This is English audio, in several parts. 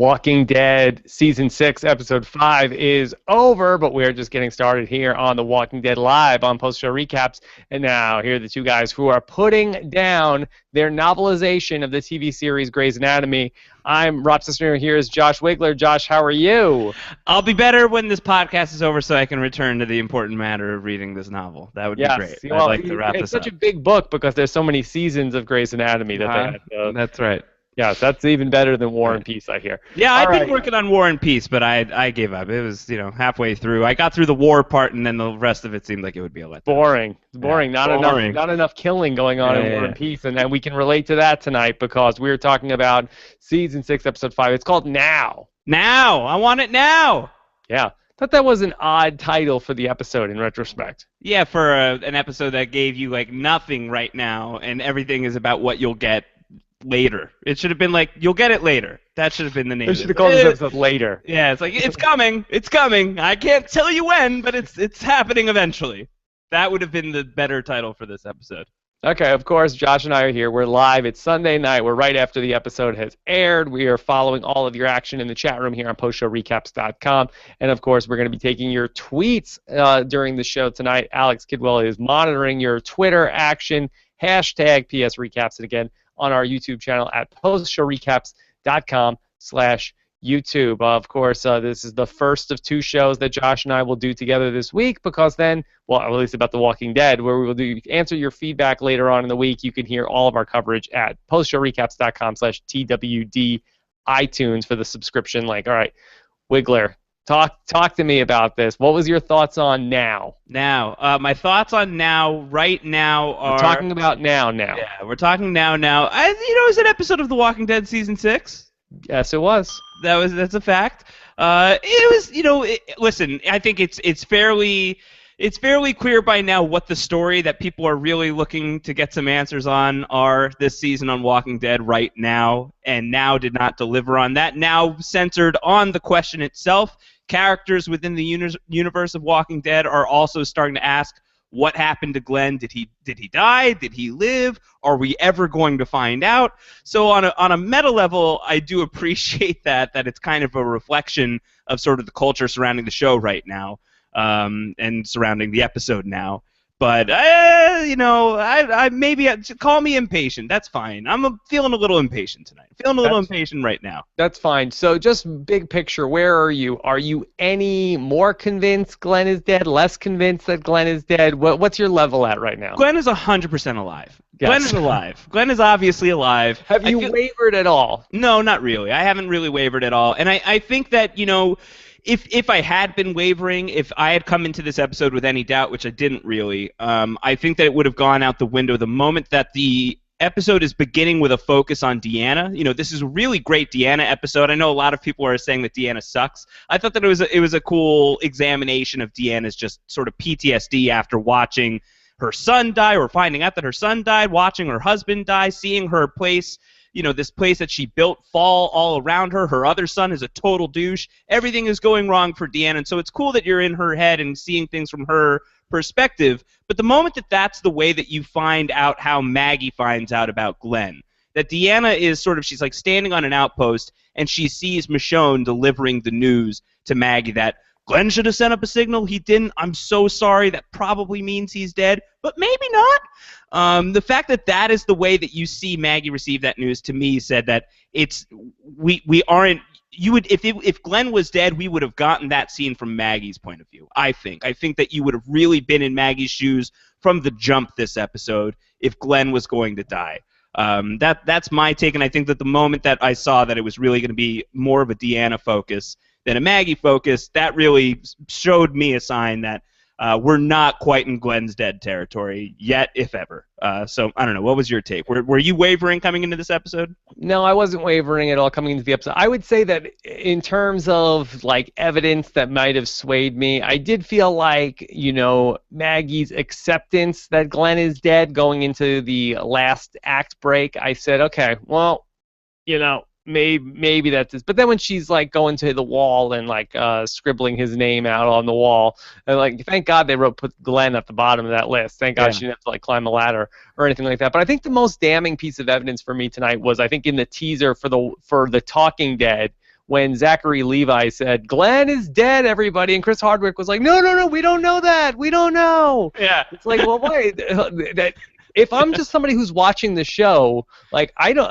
Walking Dead Season 6, Episode 5 is over, but we're just getting started here on The Walking Dead Live on Post-Show Recaps. And now, here are the two guys who are putting down their novelization of the TV series Grey's Anatomy. I'm Rob Cesternino. Here is Josh Wigler. Josh, how are you? I'll be better when this podcast is over so I can return to the important matter of reading this novel. That would be great. Well, I'd like to wrap this up. It's such a big book because there's so many seasons of Grey's Anatomy that they had. That's right. Yeah, that's even better than War and Peace, I hear. Yeah, I've been working on War and Peace, but I gave up. It was, halfway through. I got through the war part, and then the rest of it seemed like it would be a letdown. Boring. It's boring. Yeah, Not enough killing going on in War and Peace, and we can relate to that tonight because we're talking about Season 6, Episode 5. It's called Now. Now! I want it now! Yeah. Thought that was an odd title for the episode in retrospect. Yeah, for an episode that gave you, nothing right now, and everything is about what you'll get later. It should have been you'll get it later. That should have been the name. They should have called this episode Later. Yeah, it's it's coming. It's coming. I can't tell you when, but it's happening eventually. That would have been the better title for this episode. Okay, of course, Josh and I are here. We're live. It's Sunday night. We're right after the episode has aired. We are following all of your action in the chat room here on postshowrecaps.com. And, of course, we're going to be taking your tweets during the show tonight. Alex Kidwell is monitoring your Twitter action, hashtag PS Recaps, and again, on our YouTube channel at postshowrecaps.com/YouTube. Of course, this is the first of two shows that Josh and I will do together this week because then, well, at least about The Walking Dead, where we will answer your feedback later on in the week. You can hear all of our coverage at postshowrecaps.com/TWD iTunes for the subscription link. All right, Wigler, talk to me about this. What was your thoughts on Now? Now, my thoughts on Now right now are... We're talking about now. Yeah, we're talking now. It was an episode of The Walking Dead Season 6. Yes, it was. That's a fact. It was, listen, I think it's fairly clear by now what the story that people are really looking to get some answers on are this season on Walking Dead right now, and Now did not deliver on that. Now centered on the question itself. Characters within the universe of Walking Dead are also starting to ask, what happened to Glenn? Did he die? Did he live? Are we ever going to find out? So on a meta level, I do appreciate that it's kind of a reflection of sort of the culture surrounding the show right now, and surrounding the episode now. But call me impatient. That's fine. I'm feeling a little impatient tonight. Impatient right now. That's fine. So just big picture, where are you? Are you any more convinced Glenn is dead? Less convinced that Glenn is dead? What's your level at right now? Glenn is 100% alive. Yes. Glenn is alive. Glenn is obviously alive. Have you wavered at all? No, not really. I haven't really wavered at all. And I think that, if I had been wavering, if I had come into this episode with any doubt, which I didn't really, I think that it would have gone out the window the moment that the episode is beginning with a focus on Deanna. This is a really great Deanna episode. I know a lot of people are saying that Deanna sucks. I thought that it was a cool examination of Deanna's just sort of PTSD after watching her son die or finding out that her son died, watching her husband die, seeing her place, this place that she built fall all around her. Her other son is a total douche. Everything is going wrong for Deanna, and so it's cool that you're in her head and seeing things from her perspective. But the moment that that's the way that you find out how Maggie finds out about Glenn, that Deanna is she's standing on an outpost, and she sees Michonne delivering the news to Maggie that Glenn should have sent up a signal. He didn't. I'm so sorry. That probably means he's dead, but maybe not. The fact that that is the way that you see Maggie receive that news, to me, said that we aren't. You would if Glenn was dead, we would have gotten that scene from Maggie's point of view. I think that you would have really been in Maggie's shoes from the jump this episode if Glenn was going to die. That's my take, and I think that the moment that I saw that it was really going to be more of a Deanna focus than a Maggie focus, that really showed me a sign that we're not quite in Glenn's dead territory yet, if ever. So, I don't know. What was your take? Were you wavering coming into this episode? No, I wasn't wavering at all coming into the episode. I would say that in terms of, evidence that might have swayed me, I did feel like, Maggie's acceptance that Glenn is dead going into the last act break, I said, okay, well, maybe that's this. But then when she's going to the wall and scribbling his name out on the wall, and thank God they put Glenn at the bottom of that list. Thank God she didn't have to climb a ladder or anything like that. But I think the most damning piece of evidence for me tonight was, I think, in the teaser for the Talking Dead, when Zachary Levi said, Glenn is dead, everybody, and Chris Hardwick was like, no, we don't know that. We don't know. Yeah. It's like, well, wait, that if I'm just somebody who's watching the show, like, I don't,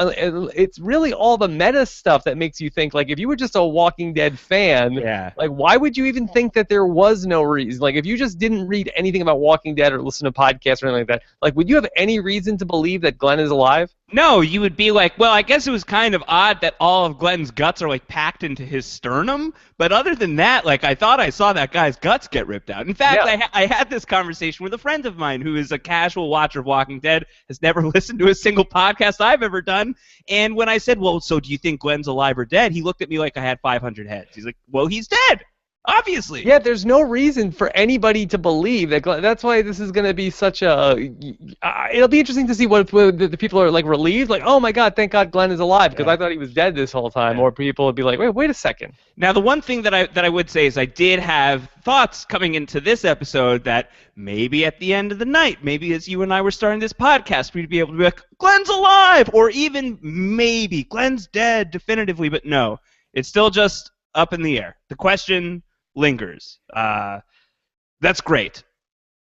it's really all the meta stuff that makes you think, like, if you were just a Walking Dead fan, like, why would you even think that there was no reason? Like, if you just didn't read anything about Walking Dead or listen to podcasts or anything like that, like, would you have any reason to believe that Glenn is alive? No, you would be like, well, I guess it was kind of odd that all of Glenn's guts are like packed into his sternum. But other than that, like, I thought I saw that guy's guts get ripped out. In fact, I had this conversation with a friend of mine who is a casual watcher of Walking Dead, has never listened to a single podcast I've ever done. And when I said, well, so do you think Glenn's alive or dead? He looked at me like I had 500 heads. He's like, well, he's dead. Obviously. Yeah, there's no reason for anybody to believe that. That's why this is going to be such a. It'll be interesting to see what the people are like relieved, like, oh my God, thank God Glenn is alive, because I thought he was dead this whole time. Or people would be like, wait a second. Now, the one thing that I would say is I did have thoughts coming into this episode that maybe at the end of the night, maybe as you and I were starting this podcast, we'd be able to be like, Glenn's alive, or even maybe Glenn's dead definitively, but no, it's still just up in the air. The question lingers. That's great.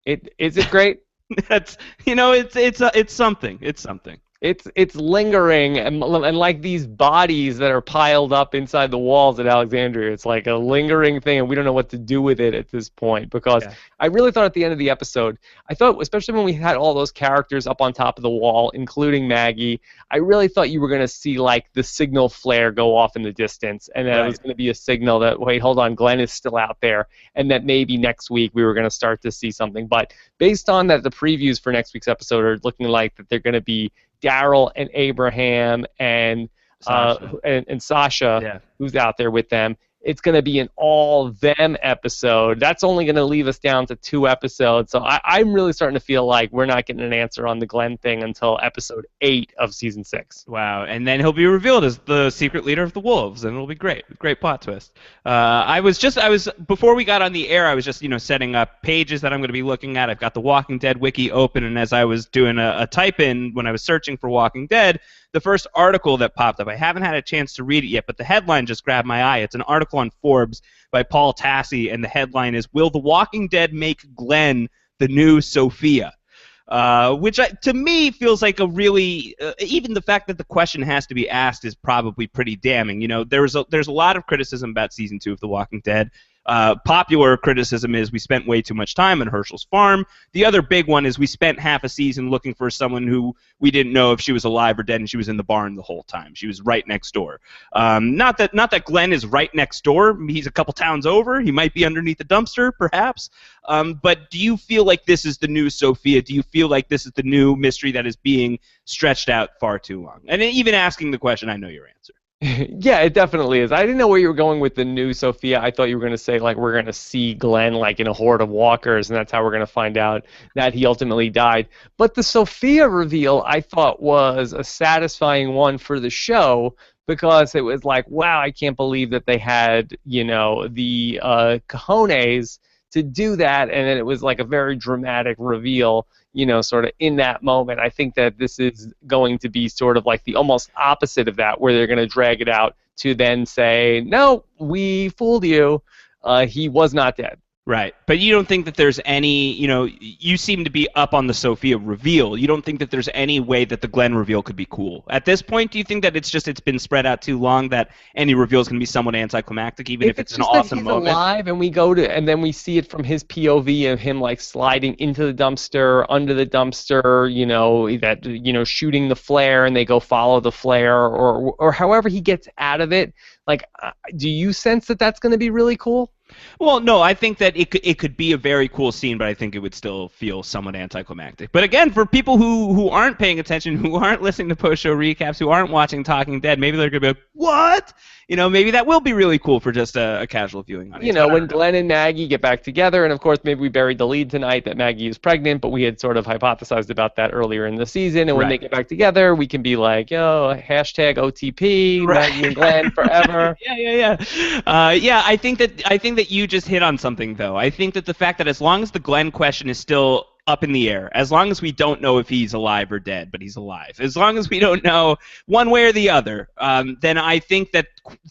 Is it great? That's it's something. It's something. It's lingering, and like these bodies that are piled up inside the walls at Alexandria. It's like a lingering thing, and we don't know what to do with it at this point. Because I really thought at the end of the episode, I thought, especially when we had all those characters up on top of the wall, including Maggie, I really thought you were going to see like the signal flare go off in the distance, and that it was going to be a signal that, wait, hold on, Glenn is still out there, and that maybe next week we were going to start to see something. But based on that, the previews for next week's episode are looking like that they're going to be Daryl and Abraham and Sasha, who's out there with them. It's going to be an all-them episode. That's only going to leave us down to 2 episodes. So I'm really starting to feel like we're not getting an answer on the Glenn thing until episode 8 of season 6. Wow. And then he'll be revealed as the secret leader of the Wolves, and it'll be great. Great plot twist. Before we got on the air, I was just, setting up pages that I'm going to be looking at. I've got the Walking Dead wiki open, and as I was doing a type-in when I was searching for Walking Dead, the first article that popped up, I haven't had a chance to read it yet, but the headline just grabbed my eye. It's an article on Forbes by Paul Tassi, and the headline is, Will The Walking Dead Make Glenn the New Sophia? Which to me feels like a really, even the fact that the question has to be asked is probably pretty damning. There's a lot of criticism about Season 2 of The Walking Dead. Popular criticism is we spent way too much time on Herschel's farm. The other big one is we spent half a season looking for someone who we didn't know if she was alive or dead, and she was in the barn the whole time. She was right next door. Not that Glenn is right next door. He's a couple towns over. He might be underneath the dumpster, perhaps. But do you feel like this is the new Sophia? Do you feel like this is the new mystery that is being stretched out far too long? And even asking the question, I know your answer. Yeah, it definitely is. I didn't know where you were going with the new Sophia. I thought you were going to say, like, we're going to see Glenn, like, in a horde of walkers, and that's how we're going to find out that he ultimately died. But the Sophia reveal, I thought, was a satisfying one for the show, because it was like, wow, I can't believe that they had, the cojones to do that, and then it was like a very dramatic reveal, sort of in that moment. I think that this is going to be sort of like the almost opposite of that, where they're going to drag it out to then say, no, we fooled you. He was not dead. Right. But you don't think that there's any, you seem to be up on the Sophia reveal. You don't think that there's any way that the Glenn reveal could be cool. At this point, do you think that it's been spread out too long that any reveal is going to be somewhat anticlimactic, even if it's an awesome moment? If he's alive and we and then we see it from his POV of him, like, sliding into the dumpster, under the dumpster, shooting the flare, and they go follow the flare, or however he gets out of it. Like, do you sense that that's going to be really cool? Well, no, I think that it could be a very cool scene, but I think it would still feel somewhat anticlimactic. But again, for people who aren't paying attention, who aren't listening to post-show recaps, who aren't watching Talking Dead, maybe they're going to be like, what? Maybe that will be really cool for just a casual viewing audience. When Glenn and Maggie get back together, and of course maybe we buried the lead tonight that Maggie is pregnant, but we had sort of hypothesized about that earlier in the season, and when they get back together, we can be like, hashtag OTP, right. Maggie and Glenn forever. Yeah. I think that think that you just hit on something, though. I think that the fact that as long as the Glenn question is still up in the air, as long as we don't know if he's alive or dead, but he's alive, as long as we don't know one way or the other, then I think that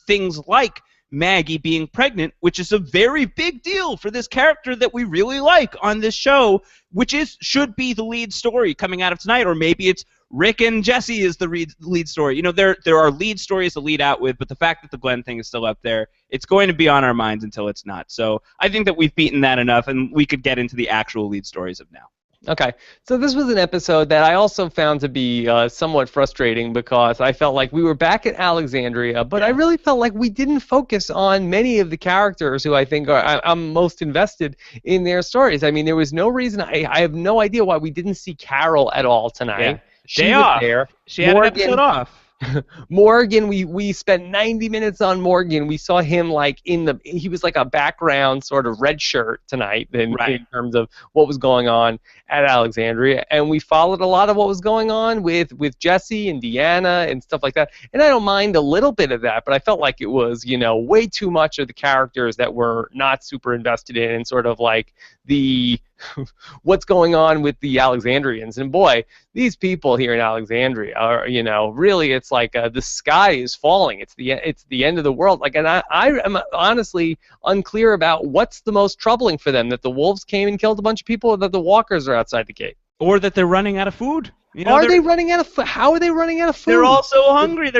things like Maggie being pregnant, which is a very big deal for this character that we really like on this show, which should be the lead story coming out of tonight, or maybe it's Rick and Jesse is the lead story. There are lead stories to lead out with, but the fact that the Glenn thing is still up there, it's going to be on our minds until it's not. So I think that we've beaten that enough, and we could get into the actual lead stories of now. Okay, so this was an episode that I also found to be somewhat frustrating because I felt like we were back at Alexandria, but I really felt like we didn't focus on many of the characters who I think I'm most invested in their stories. I mean, there was no reason. I have no idea why we didn't see Carol at all tonight. Yeah. She was there. She had an episode off. Morgan, we spent 90 minutes on Morgan. We saw him he was like a background sort of red shirt tonight in terms of what was going on at Alexandria, and we followed a lot of what was going on with Jesse and Deanna and stuff like that. And I don't mind a little bit of that, but I felt like it was way too much of the characters that we're not super invested in, and sort of like the what's going on with the Alexandrians. And boy, these people here in Alexandria are, really, it's like the sky is falling. It's the end of the world. And I am honestly unclear about what's the most troubling for them, that the wolves came and killed a bunch of people, or that the walkers are outside the gate. Or that they're running out of food. Are they running out of food? How are they running out of food? They're all so hungry.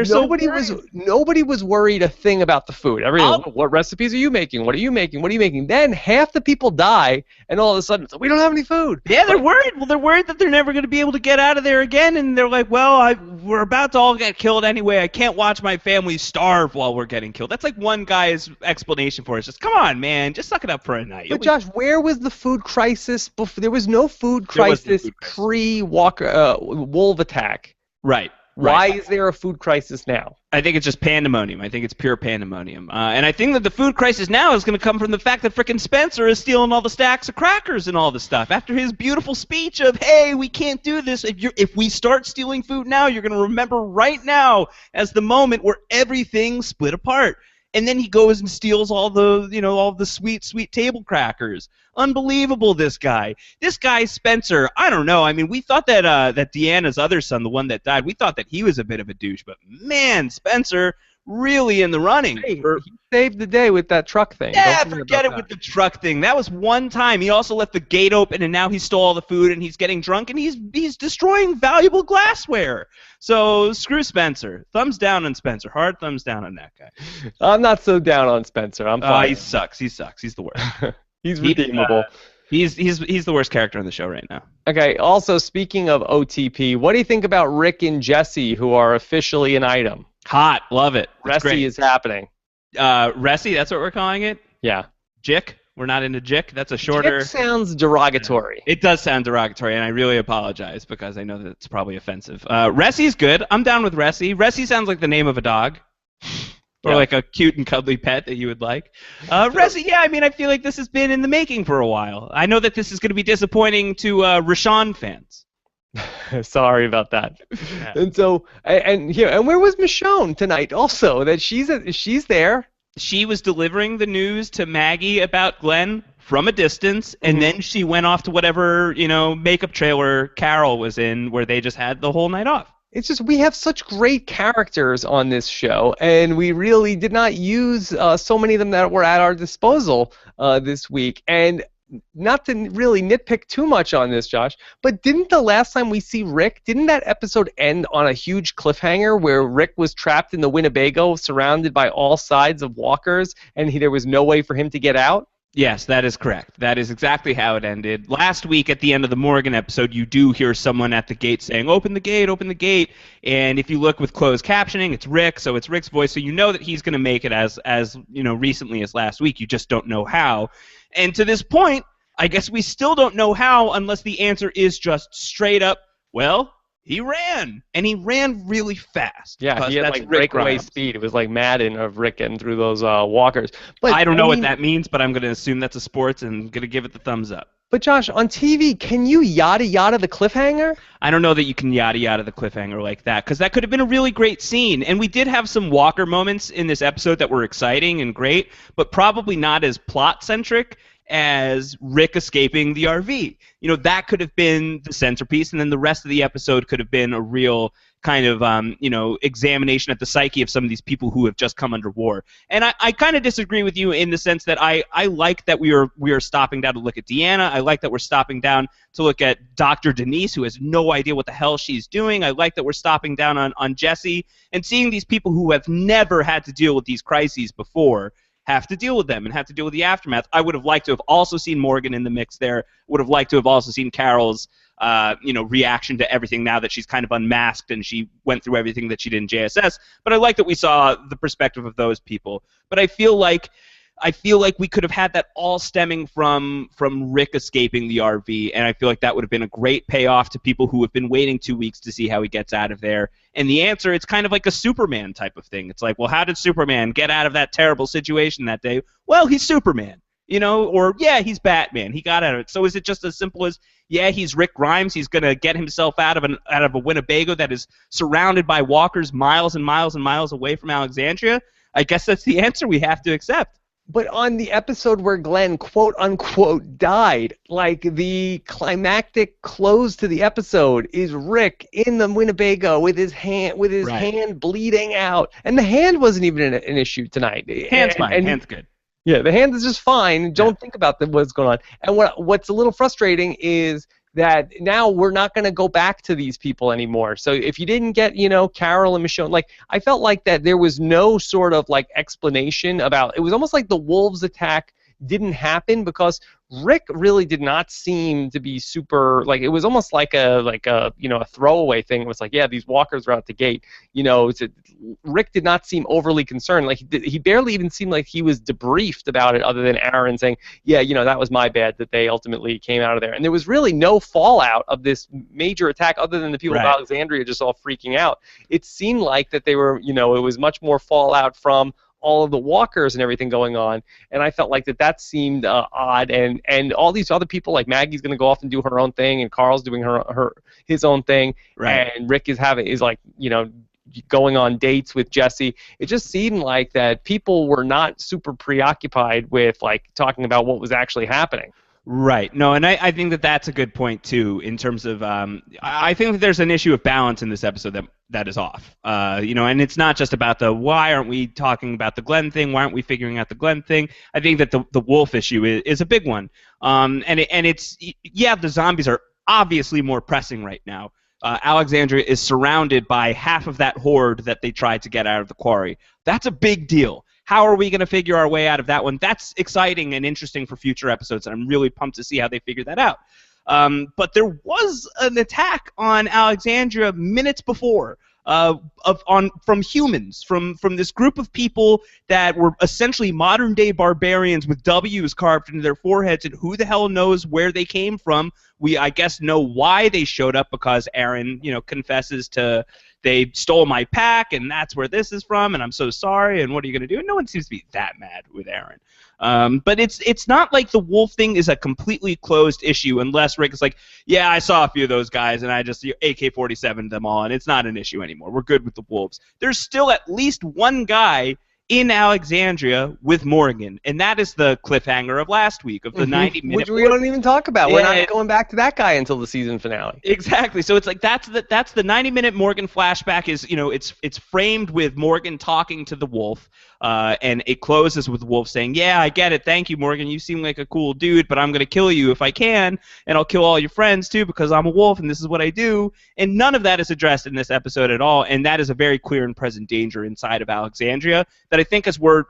Nobody was worried a thing about the food. Everyone, what recipes are you making? What are you making? What are you making? Then half the people die, and all of a sudden, we don't have any food. Yeah, they're worried. Well, they're worried that they're never going to be able to get out of there again, and they're like, well, we're about to all get killed anyway. I can't watch my family starve while we're getting killed. That's like one guy's explanation for it. It's just, come on, man, just suck it up for a night. But Josh, where was the food crisis before? There was no food crisis pre-Walker. Wolf attack. Right. Why is there a food crisis now? I think it's just pandemonium. I think it's pure pandemonium. And I think that the food crisis now is going to come from the fact that frickin' Spencer is stealing all the stacks of crackers and all the stuff. After his beautiful speech of, hey, we can't do this. If we start stealing food now, you're going to remember right now as the moment where everything split apart. And then he goes and steals all the sweet table crackers. Unbelievable, this guy. This guy, Spencer, I don't know. I mean, we thought that Deanna's other son, the one that died, we thought that he was a bit of a douche. But, man, Spencer really in the running. Hey, he saved the day with that truck thing. Yeah, forget it with the truck thing. That was one time. He also left the gate open, and now he stole all the food, and he's getting drunk, and he's destroying valuable glassware. So screw Spencer. Thumbs down on Spencer. Hard thumbs down on that guy. I'm not so down on Spencer. I'm fine. He sucks. He's the worst. He's redeemable. He's the worst character on the show right now. Okay, also, speaking of OTP, what do you think about Rick and Jesse, who are officially an item? Hot. Love it. Reci is happening. Reci, that's what we're calling it? Yeah. Jick? We're not into Jick? That's a shorter... Jick sounds derogatory. It does sound derogatory, and I really apologize because I know that it's probably offensive. Reci's good. I'm down with Reci. Reci sounds like the name of a dog. Or like a cute and cuddly pet that you would like. Reci, yeah, I mean, I feel like this has been in the making for a while. I know that this is going to be disappointing to Rashawn fans. Sorry about that. Yeah. And so, and where was Michonne tonight? Also, that she's there. She was delivering the news to Maggie about Glenn from a distance, and then she went off to whatever makeup trailer Carol was in, where they just had the whole night off. It's just we have such great characters on this show, and we really did not use so many of them that were at our disposal this week. And not to really nitpick too much on this, Josh, but didn't the last time we see Rick, didn't that episode end on a huge cliffhanger where Rick was trapped in the Winnebago surrounded by all sides of walkers, and there was no way for him to get out? Yes, that is correct. That is exactly how it ended. Last week at the end of the Morgan episode, you do hear someone at the gate saying, open the gate, open the gate. And if you look with closed captioning, it's Rick, so it's Rick's voice. So you know that he's going to make it as recently as last week. You just don't know how. And to this point, I guess we still don't know how unless the answer is just straight up, well, he ran, and he ran really fast. Yeah, he had that's like Rick breakaway Grimes. speed. It was like Madden of Rick getting through those walkers. But I don't I know what mean, that means, but I'm going to assume that's a sports and going to give it the thumbs up. but Josh, on TV, can you yada yada the cliffhanger? I don't know that you can yada yada the cliffhanger like that, because that could have been a really great scene. And we did have some Walker moments in this episode that were exciting and great, but probably not as plot-centric as Rick escaping the RV. That could have been the centerpiece, and then the rest of the episode could have been a real kind of examination at the psyche of some of these people who have just come under war. And I kind of disagree with you in the sense that I like that we are stopping down to look at Deanna. I like that we're stopping down to look at Dr. Denise, who has no idea what the hell she's doing. I like that we're stopping down on Jesse and seeing these people who have never had to deal with these crises before have to deal with them and have to deal with the aftermath. I would have liked to have also seen Morgan in the mix there. Would have liked to have also seen Carol's reaction to everything now that she's kind of unmasked and she went through everything that she did in JSS. But I like that we saw the perspective of those people. But I feel like we could have had that all stemming from Rick escaping the RV, and I feel like that would have been a great payoff to people who have been waiting 2 weeks to see how he gets out of there. And the answer, it's kind of like a Superman type of thing. It's like, well, how did Superman get out of that terrible situation that day? Well, he's Superman. Or, yeah, he's Batman. He got out of it. So is it just as simple as, yeah, he's Rick Grimes. He's going to get himself out of a Winnebago that is surrounded by walkers miles and miles and miles away from Alexandria? I guess that's the answer we have to accept. But on the episode where Glenn, quote unquote, died, like the climactic close to the episode is Rick in the Winnebago with his hand hand bleeding out, and the hand wasn't even an issue tonight. Hand's fine. Hand's good. Yeah, the hand is just fine. Don't think about what's going on. And what's a little frustrating is that now we're not going to go back to these people anymore. So if you didn't get, Carol and Michonne, like, I felt like that there was no sort of like explanation about, it was almost like the wolves attack didn't happen because Rick really did not seem to be super, like, it was almost like a throwaway thing. It was like, yeah, these walkers are out the gate. Rick did not seem overly concerned. Like, he barely even seemed like he was debriefed about it, other than Aaron saying, yeah, that was my bad that they ultimately came out of there. And there was really no fallout of this major attack other than the people of Alexandria just all freaking out. It seemed like that they were, it was much more fallout from all of the walkers and everything going on, and I felt like that seemed odd, and all these other people, like Maggie's going to go off and do her own thing, and Carl's doing his own thing, and Rick is going on dates with Jesse. It just seemed like that people were not super preoccupied with like talking about what was actually happening. Right. No, and I think that that's a good point too. In terms of, I think that there's an issue of balance in this episode that is off. And it's not just about why aren't we talking about the Glenn thing? Why aren't we figuring out the Glenn thing? I think that the wolf issue is a big one. It's the zombies are obviously more pressing right now. Alexandria is surrounded by half of that horde that they tried to get out of the quarry. That's a big deal. How are we going to figure our way out of that one? That's exciting and interesting for future episodes, and I'm really pumped to see how they figure that out. But there was an attack on Alexandria minutes before from humans, from this group of people that were essentially modern-day barbarians with W's carved into their foreheads, and who the hell knows where they came from. We, I guess, know why they showed up, because Aaron, confesses to, they stole my pack, and that's where this is from, and I'm so sorry, and what are you going to do? And no one seems to be that mad with Aaron. But it's not like the wolf thing is a completely closed issue, unless Rick is like, yeah, I saw a few of those guys, and I just AK-47 them all, and it's not an issue anymore. We're good with the wolves. There's still at least one guy in Alexandria with Morgan, and that is the cliffhanger of last week, of the 90-minute. Which we don't even talk about. Yeah, we're not going back to that guy until the season finale. Exactly. So it's like that's the 90-minute Morgan flashback is, it's framed with Morgan talking to the wolf, and it closes with the wolf saying, yeah, I get it. Thank you, Morgan. You seem like a cool dude, but I'm going to kill you if I can, and I'll kill all your friends too because I'm a wolf and this is what I do. And none of that is addressed in this episode at all, and that is a very clear and present danger inside of Alexandria that I think as we're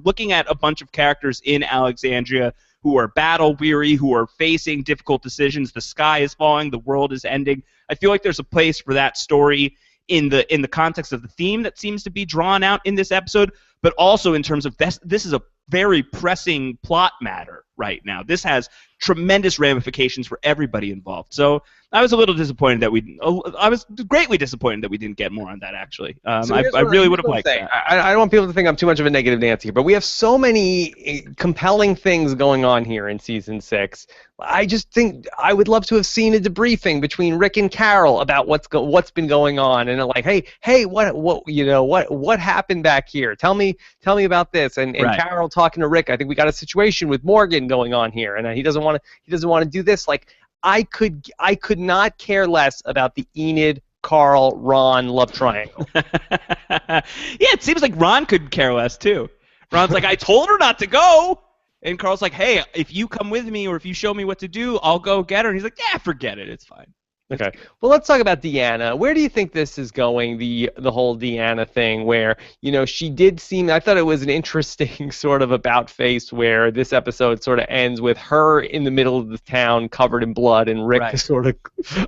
looking at a bunch of characters in Alexandria who are battle weary, who are facing difficult decisions, the sky is falling, the world is ending. I feel like there's a place for that story in the context of the theme that seems to be drawn out in this episode, but also in terms of this is a very pressing plot matter right now. This has tremendous ramifications for everybody involved. So I was a little disappointed that I was greatly disappointed that we didn't get more on that, actually. So I really would have liked that. I don't want people to think I'm too much of a negative Nancy here, but we have so many compelling things going on here in season 6. I just think I would love to have seen a debriefing between Rick and Carol about what's been going on, and like, hey, what happened back here? Tell me about this. And Right. Carol talking to Rick, I think we got a situation with Morgan going on here, and he doesn't want to do this. Like, I could not care less about the Enid, Carl, Ron love triangle. Yeah, it seems like Ron could care less too. Ron's like, I told her not to go. And Carl's like, hey, if you come with me or if you show me what to do, I'll go get her. And he's like, yeah, forget it. It's fine. Okay. Well, let's talk about Deanna. Where do you think this is going, the whole Deanna thing, where, she did seem, I thought it was an interesting sort of about face where this episode sort of ends with her in the middle of the town covered in blood and Rick Right. sort of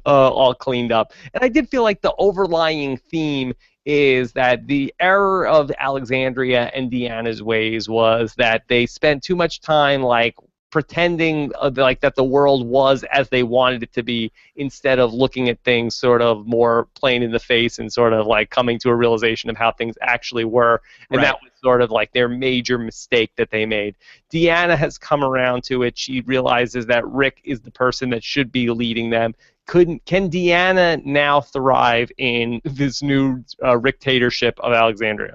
all cleaned up. And I did feel like the overlying theme is that the error of Alexandria and Deanna's ways was that they spent too much time like pretending like that the world was as they wanted it to be, instead of looking at things sort of more plain in the face and sort of like coming to a realization of how things actually were. And Right. that was sort of like their major mistake that they made. Deanna has come around to it. She realizes that Rick is the person that should be leading them. Can Deanna now thrive in this new dictatorship of Alexandria?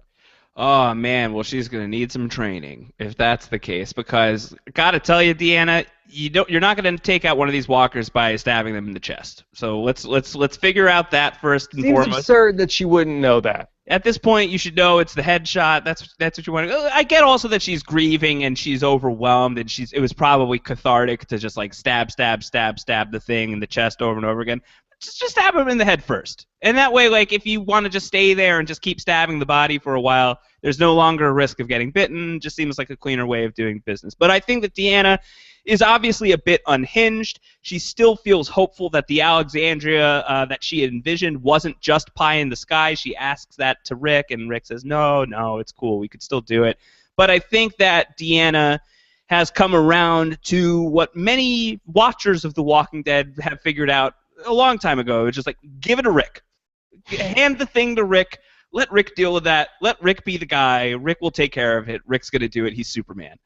Oh, man. Well, she's going to need some training if that's the case, because got to tell you, Deanna, you're not going to take out one of these walkers by stabbing them in the chest. So let's figure out that first and Seems foremost. absurd that she wouldn't know that. At this point, you should know it's the headshot. That's what you want to. I get also that she's grieving and she's overwhelmed and it was probably cathartic to just like stab the thing in the chest over and over again. Just stab him in the head first. And that way, like, if you want to just stay there and just keep stabbing the body for a while, there's no longer a risk of getting bitten. Just seems like a cleaner way of doing business. But I think that Deanna is obviously a bit unhinged. She still feels hopeful that the Alexandria that she had envisioned wasn't just pie in the sky. She asks that to Rick, and Rick says, no, it's cool. We could still do it. But I think that Deanna has come around to what many watchers of The Walking Dead have figured out a long time ago. It's just like, give it to Rick. Hand the thing to Rick. Let Rick deal with that. Let Rick be the guy. Rick will take care of it. Rick's going to do it. He's Superman.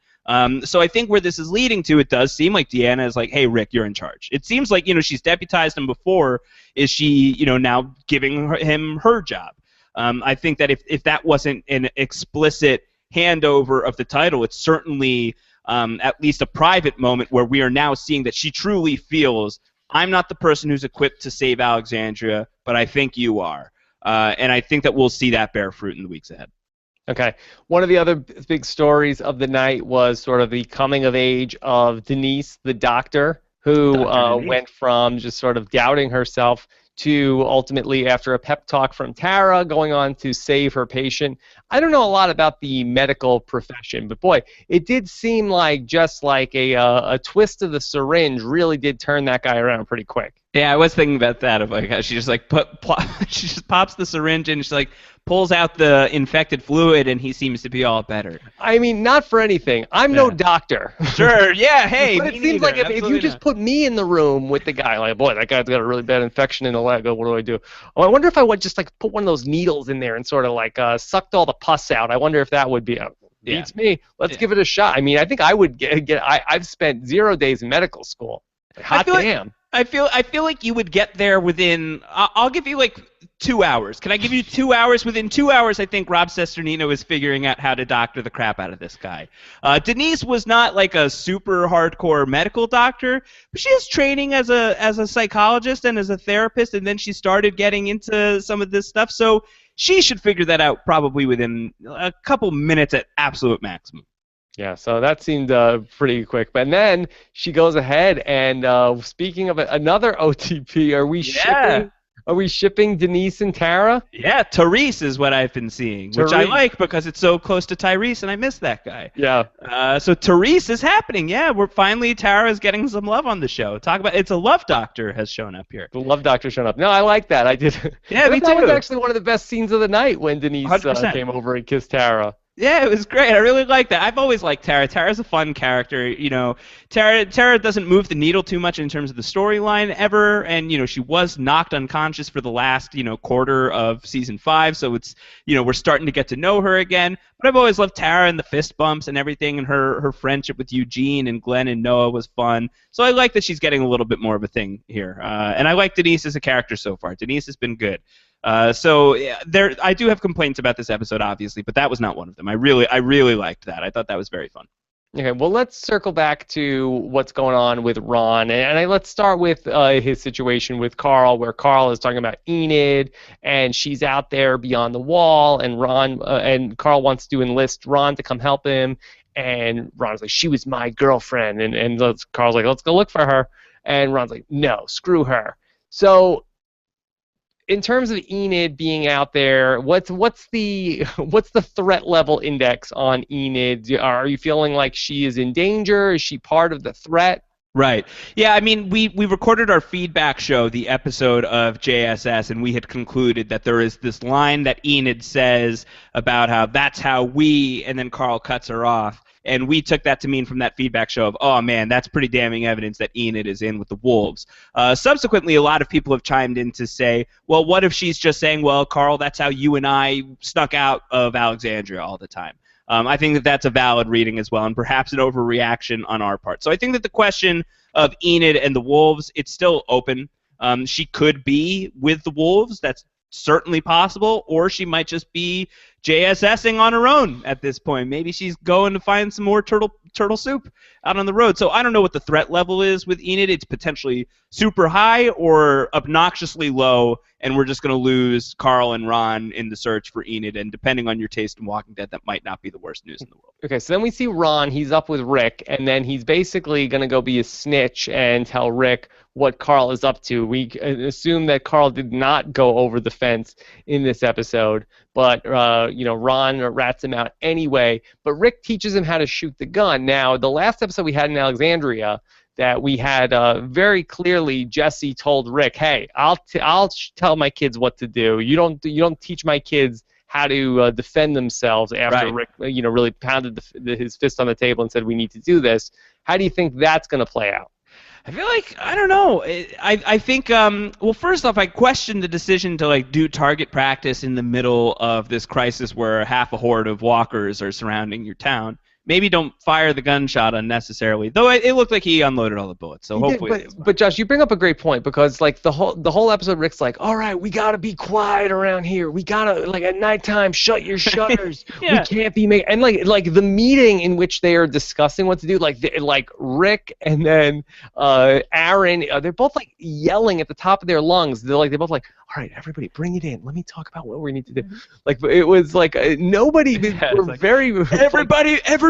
So I think where this is leading to, it does seem like Deanna is like, hey, Rick, you're in charge. It seems like, she's deputized him before. Is she, now giving him her job? I think that if that wasn't an explicit handover of the title, it's certainly at least a private moment where we are now seeing that she truly feels, I'm not the person who's equipped to save Alexandria, but I think you are. And I think that we'll see that bear fruit in the weeks ahead. Okay. One of the other big stories of the night was sort of the coming of age of Denise, the doctor, who went from just sort of doubting herself to ultimately, after a pep talk from Tara, going on to save her patient. I don't know a lot about the medical profession, but boy, it did seem like just like a twist of the syringe really did turn that guy around pretty quick. Yeah, I was thinking about that. Of like how she just like she just pops the syringe and she like pulls out the infected fluid, and he seems to be all better. I mean, not for anything. I'm no doctor. Sure. Yeah. Hey. But it seems like if you just put me in the room with the guy, like, boy, that guy's got a really bad infection in the leg. Oh, what do I do? Oh, I wonder if I would just like put one of those needles in there and sort of like sucked all the pus out. I wonder if that would be. Beats me. Let's give it a shot. I mean, I think I would get. I've spent 0 days in medical school. Hot damn. I feel like you would get there within. I'll give you like 2 hours. Can I give you 2 hours? Within 2 hours, I think Rob Cesternino is figuring out how to doctor the crap out of this guy. Denise was not like a super hardcore medical doctor, but she has training as a psychologist and as a therapist, and then she started getting into some of this stuff. So she should figure that out probably within a couple minutes at absolute maximum. Yeah, so that seemed pretty quick. But then she goes ahead and speaking of another OTP, are we shipping Denise and Tara? Yeah, Therese is what I've been seeing, which I like because it's so close to Tyrese, and I miss that guy. Yeah. So Therese is happening. Yeah, Tara is getting some love on the show. It's a love doctor has shown up here. The love doctor showing up. No, I like that. I did. Yeah, me too. That was actually one of the best scenes of the night when Denise 100%. Came over and kissed Tara. Yeah, it was great. I really liked that. I've always liked Tara. Tara's a fun character. Tara doesn't move the needle too much in terms of the storyline ever, and she was knocked unconscious for the last quarter of season 5. So it's we're starting to get to know her again. But I've always loved Tara and the fist bumps and everything, and her friendship with Eugene and Glenn and Noah was fun. So I like that she's getting a little bit more of a thing here, and I like Denise as a character so far. Denise has been good. So yeah, I do have complaints about this episode, obviously, but that was not one of them. I really liked that. I thought that was very fun. Okay, well, let's circle back to what's going on with Ron, and let's start with his situation with Carl, where Carl is talking about Enid, and she's out there beyond the wall, and and Carl wants to enlist Ron to come help him, and Ron's like, she was my girlfriend, and Carl's like, let's go look for her, and Ron's like, no, screw her. So in terms of Enid being out there, what's the threat level index on Enid? Are you feeling like she is in danger? Is she part of the threat? Right. Yeah, I mean, we recorded our feedback show, the episode of JSS, and we had concluded that there is this line that Enid says about how that's how we, and then Carl cuts her off. And we took that to mean from that feedback show of, oh man, that's pretty damning evidence that Enid is in with the Wolves. Subsequently, a lot of people have chimed in to say, well, what if she's just saying, well, Carl, that's how you and I snuck out of Alexandria all the time. I think that that's a valid reading as well, and perhaps an overreaction on our part. So I think that the question of Enid and the Wolves, it's still open. She could be with the Wolves. That's certainly possible, or she might just be JSSing on her own at this point. Maybe she's going to find some more turtle soup out on the road. So I don't know what the threat level is with Enid. It's potentially super high or obnoxiously low, and we're just going to lose Carl and Ron in the search for Enid, and depending on your taste in Walking Dead, that might not be the worst news in the world. Okay, so then we see Ron. He's up with Rick, and then he's basically going to go be a snitch and tell Rick what Carl is up to. We assume that Carl did not go over the fence in this episode, but Ron rats him out anyway. But Rick teaches him how to shoot the gun. Now, the last episode we had in Alexandria, that we had very clearly Jesse told Rick, "Hey, I'll tell my kids what to do. You don't teach my kids how to defend themselves." After Right. Rick, really pounded his fist on the table and said, "We need to do this." How do you think that's going to play out? I feel like, I don't know. I think, well, first off, I question the decision to do target practice in the middle of this crisis where half a horde of walkers are surrounding your town. Maybe don't fire the gunshot unnecessarily. Though it looked like he unloaded all the bullets, so hopefully. But Josh, you bring up a great point, because the whole episode, Rick's like, all right, we gotta be quiet around here. We gotta, at nighttime, shut your shutters. Yeah. We can't be making, and like the meeting in which they are discussing what to do, like Rick and then Aaron, they're both yelling at the top of their lungs. They're both like, all right, everybody, bring it in. Let me talk about what we need to do. It was nobody. Yeah, were very.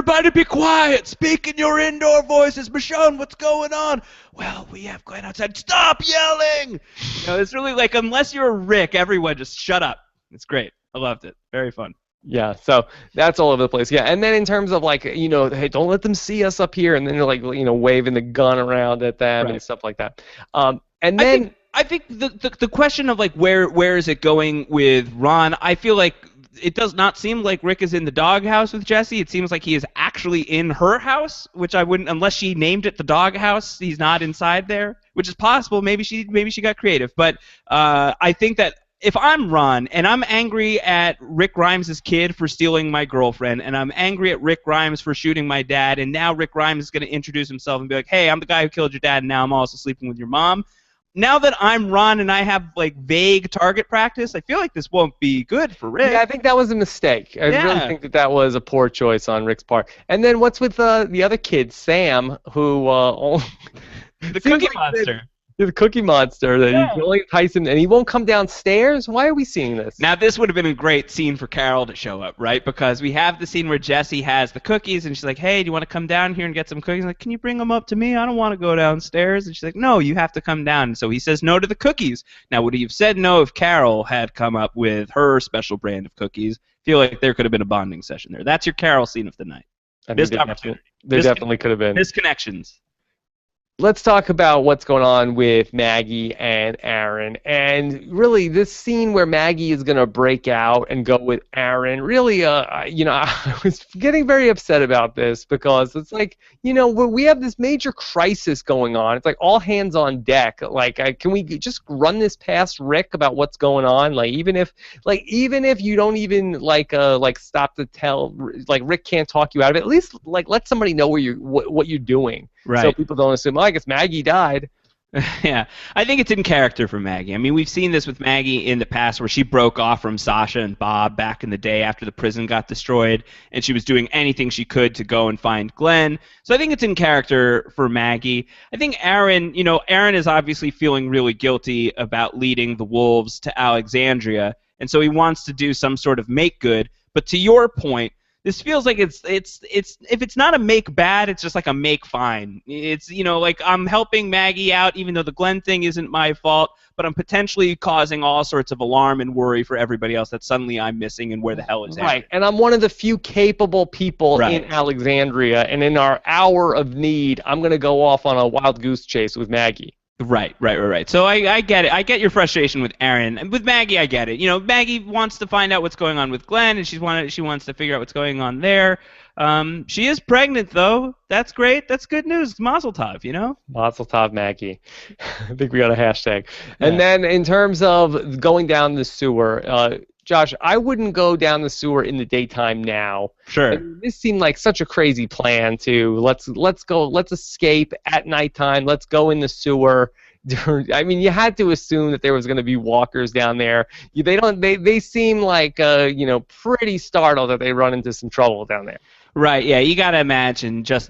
Everybody be quiet. Speak in your indoor voices. Michonne, what's going on? Well, we have Glenn outside. Stop yelling! It's really unless you're Rick, everyone just shut up. It's great. I loved it. Very fun. Yeah, so that's all over the place. Yeah, and then in terms of hey, don't let them see us up here, and then they're waving the gun around at them and stuff like that. And then I think the question of where is it going with Ron? I feel like it does not seem like Rick is in the doghouse with Jesse. It seems like he is actually in her house, which I wouldn't, unless she named it the doghouse. He's not inside there, which is possible. Maybe she got creative, but I think that if I'm Ron and I'm angry at Rick Grimes' kid for stealing my girlfriend, and I'm angry at Rick Grimes for shooting my dad, and now Rick Grimes is going to introduce himself and be like, "Hey, I'm the guy who killed your dad, and now I'm also sleeping with your mom." Now that I'm Ron and I have vague target practice, I feel like this won't be good for Rick. Yeah, I think that was a mistake. I really think that was a poor choice on Rick's part. And then what's with the other kid, Sam, who the Cookie Monster. The Cookie Monster, that you can only entice him, and he won't come downstairs? Why are we seeing this? Now, this would have been a great scene for Carol to show up, right? Because we have the scene where Jessie has the cookies, and she's like, "Hey, do you want to come down here and get some cookies?" I'm like, "Can you bring them up to me? I don't want to go downstairs." And she's like, "No, you have to come down." And so he says no to the cookies. Now, would he have said no if Carol had come up with her special brand of cookies? I feel like there could have been a bonding session there. That's your Carol scene of the night. Missed opportunity. There definitely could have been. Missed connections. let's talk about what's going on with Maggie and Aaron. And really, this scene where Maggie is going to break out and go with Aaron, really, I was getting very upset about this because it's like, we have this major crisis going on. It's like all hands on deck. Like, can we just run this past Rick about what's going on? Like, even if you don't even stop to tell, like Rick can't talk you out of it. At least like let somebody know what you're doing. Right. So people don't assume, I guess Maggie died. Yeah, I think it's in character for Maggie. I mean, we've seen this with Maggie in the past where she broke off from Sasha and Bob back in the day after the prison got destroyed, and she was doing anything she could to go and find Glenn. So I think it's in character for Maggie. I think Aaron is obviously feeling really guilty about leading the Wolves to Alexandria, and so he wants to do some sort of make good. But to your point, this feels like it's if it's not a make bad, it's just like a make fine. It's like I'm helping Maggie out even though the Glenn thing isn't my fault, but I'm potentially causing all sorts of alarm and worry for everybody else that suddenly I'm missing and where the hell is Aaron? Right, and I'm one of the few capable people in Alexandria, and in our hour of need, I'm going to go off on a wild goose chase with Maggie. Right. So I get it. I get your frustration with Aaron. And with Maggie, I get it. Maggie wants to find out what's going on with Glenn, and she wants to figure out what's going on there. She is pregnant, though. That's great. That's good news. Mazel tov, Mazel tov, Maggie. I think we got a hashtag. And then in terms of going down the sewer, Josh, I wouldn't go down the sewer in the daytime now. Sure. This seemed like such a crazy plan to let's escape at nighttime. Let's go in the sewer. I mean, you had to assume that there was going to be walkers down there. They seem like pretty startled that they run into some trouble down there. Right, yeah, you got to imagine just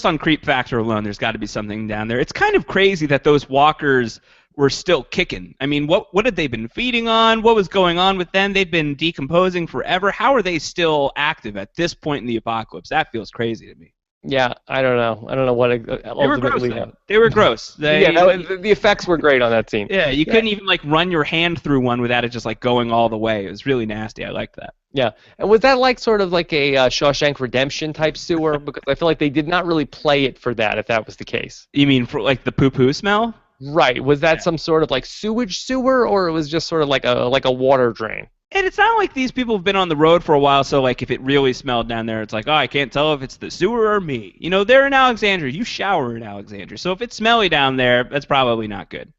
on creep factor alone, there's got to be something down there. It's kind of crazy that those walkers were still kicking. I mean, what had they been feeding on? What was going on with them? They'd been decomposing forever. How are they still active at this point in the apocalypse? That feels crazy to me. Yeah, I don't know what ultimately happened. They were gross. The effects were great on that scene. Yeah, you couldn't even run your hand through one without it just going all the way. It was really nasty. I liked that. Yeah, and was that sort of like a Shawshank Redemption type sewer? Because I feel like they did not really play it for that. If that was the case. You mean for the poo-poo smell? Right. Was that some sort of sewage sewer, or it was just sort of like a water drain? And it's not like these people have been on the road for a while, so if it really smelled down there, it's I can't tell if it's the sewer or me. They're in Alexandria. You shower in Alexandria. So if it's smelly down there, that's probably not good.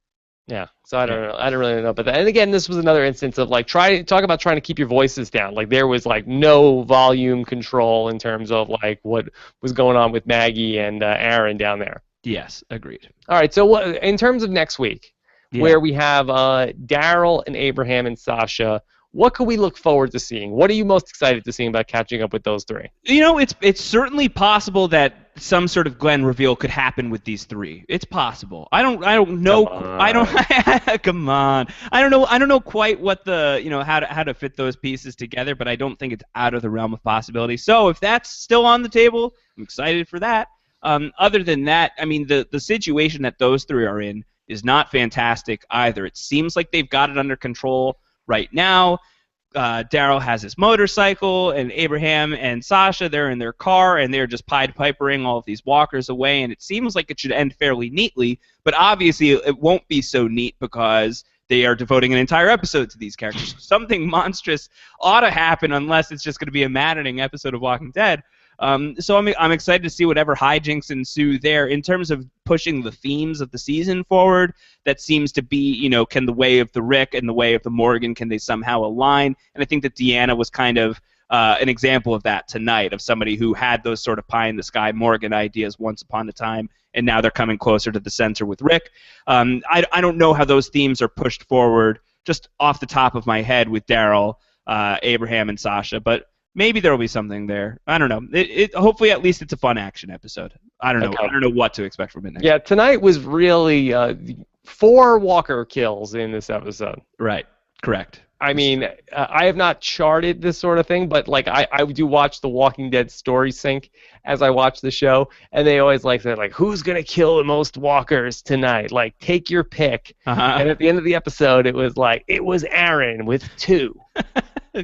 Yeah. So I don't know. I don't really know about that. And again, this was another instance of talk about trying to keep your voices down. There was no volume control in terms of what was going on with Maggie and Aaron down there. Yes, agreed. All right. So in terms of next week, where we have Daryl and Abraham and Sasha, what could we look forward to seeing? What are you most excited to see about catching up with those three? It's certainly possible that some sort of Glenn reveal could happen with these three. It's possible. I don't know. Come on. I don't know quite what how to fit those pieces together, but I don't think it's out of the realm of possibility. So if that's still on the table, I'm excited for that. Other than that, I mean, the situation that those three are in is not fantastic either. It seems like they've got it under control right now. Daryl has his motorcycle, and Abraham and Sasha, they're in their car, and they're just Pied Pipering all of these walkers away, and it seems like it should end fairly neatly, but obviously it won't be so neat because they are devoting an entire episode to these characters. Something monstrous ought to happen unless it's just going to be a maddening episode of Walking Dead. So I'm excited to see whatever hijinks ensue there. In terms of pushing the themes of the season forward, that seems to be, can the way of the Rick and the way of the Morgan, can they somehow align? And I think that Deanna was kind of an example of that tonight, of somebody who had those sort of pie-in-the-sky Morgan ideas once upon a time, and now they're coming closer to the center with Rick. I don't know how those themes are pushed forward just off the top of my head with Daryl, Abraham, and Sasha, but maybe there will be something there. I don't know. Hopefully, at least it's a fun action episode. I don't know. Okay. I don't know what to expect from it next. Yeah, tonight was really 4 Walker kills in this episode. Right. Correct. I mean, I have not charted this sort of thing, but like I do watch the Walking Dead story sync as I watch the show, and they always like say like, who's gonna kill the most walkers tonight? Like, take your pick. Uh-huh. And at the end of the episode, it was like it was Aaron with 2.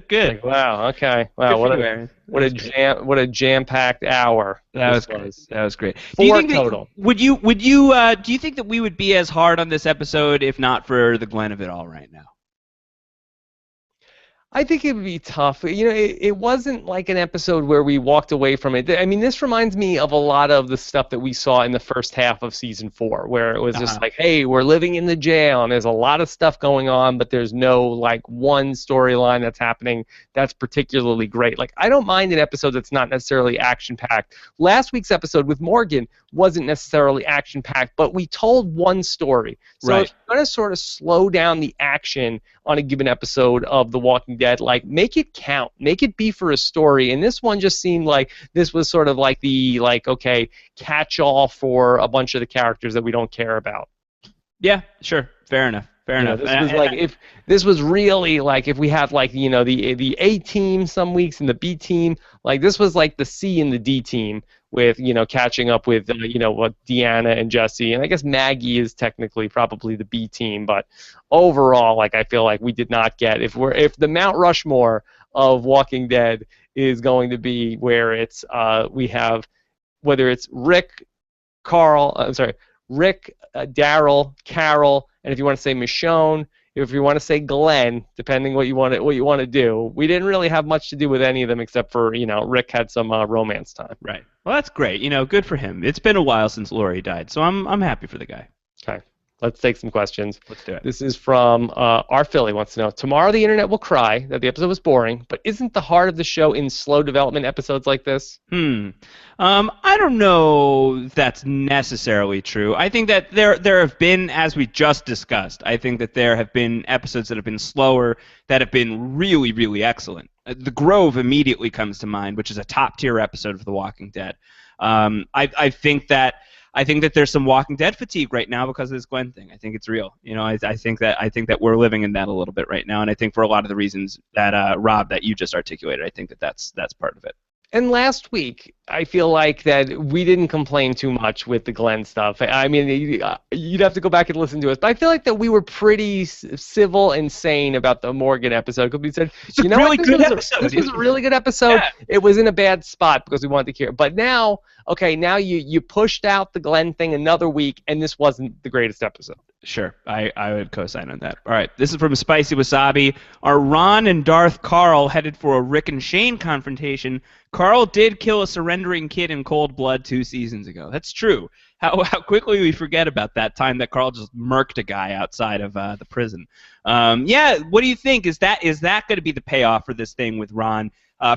Good. Like, wow, okay, wow, Good for you, Aaron. what a jam-packed hour That was this great. was. That was great. Do 4 you think total. do you think that we would be as hard on this episode if not for the Glenn of it all right now? I think it would be tough. You know, it wasn't like an episode where we walked away from it. I mean, this reminds me of a lot of the stuff that we saw in the first half of season 4, where it was just like, hey, we're living in the jail, and there's a lot of stuff going on, but there's no like one storyline that's happening that's particularly great. Like, I don't mind an episode that's not necessarily action-packed. Last week's episode with Morgan wasn't necessarily action-packed, but we told one story. So Right. if you're going to sort of slow down the action on a given episode of The Walking Dead, like, make it count, make it be for a story. And this one just seemed like this was sort of like the, like, okay, catch-all for a bunch of the characters that we don't care about. Yeah, sure. Fair enough. Fair enough. This was like, if this was really like, if we have like, you know, the A team some weeks and the B team, like this was like the C and the D team with, you know, catching up with, you know, what Deanna and Jesse, and I guess Maggie is technically probably the B team, but overall, like, I feel like we did not get, if the Mount Rushmore of Walking Dead is going to be where it's we have, whether it's Rick, Daryl, Carol, and if you want to say Michonne, if you want to say Glenn, depending what you want to do. We didn't really have much to do with any of them except for, you know, Rick had some romance time. Right. Well, that's great. You know, good for him. It's been a while since Lori died, so I'm happy for the guy. Okay. Let's take some questions. Let's do it. This is from our Philly wants to know, tomorrow the internet will cry that the episode was boring, but isn't the heart of the show in slow development episodes like this? I don't know if that's necessarily true. I think that there have been, as we just discussed, I think that there have been episodes that have been slower that have been really, really excellent. The Grove immediately comes to mind, which is a top-tier episode of The Walking Dead. I think that there's some Walking Dead fatigue right now because of this Glenn thing. I think it's real. You know, I think that we're living in that a little bit right now, and I think for a lot of the reasons that Rob, that you just articulated, I think that's part of it. And last week, I feel like that we didn't complain too much with the Glenn stuff. I mean, you'd have to go back and listen to us, but I feel like that we were pretty civil and sane about the Morgan episode, because we said, you know, really good episode. This was a really good episode. Yeah. It was in a bad spot because we wanted to hear. But now, okay, now you pushed out the Glenn thing another week, and this wasn't the greatest episode. Sure, I would co-sign on that. All right, this is from Spicy Wasabi. Are Ron and Darth Carl headed for a Rick and Shane confrontation? Carl did kill a surrendering kid in cold blood 2 seasons ago. That's true. How quickly we forget about that time that Carl just murked a guy outside of the prison. Yeah, what do you think? Is that going to be the payoff for this thing with Ron?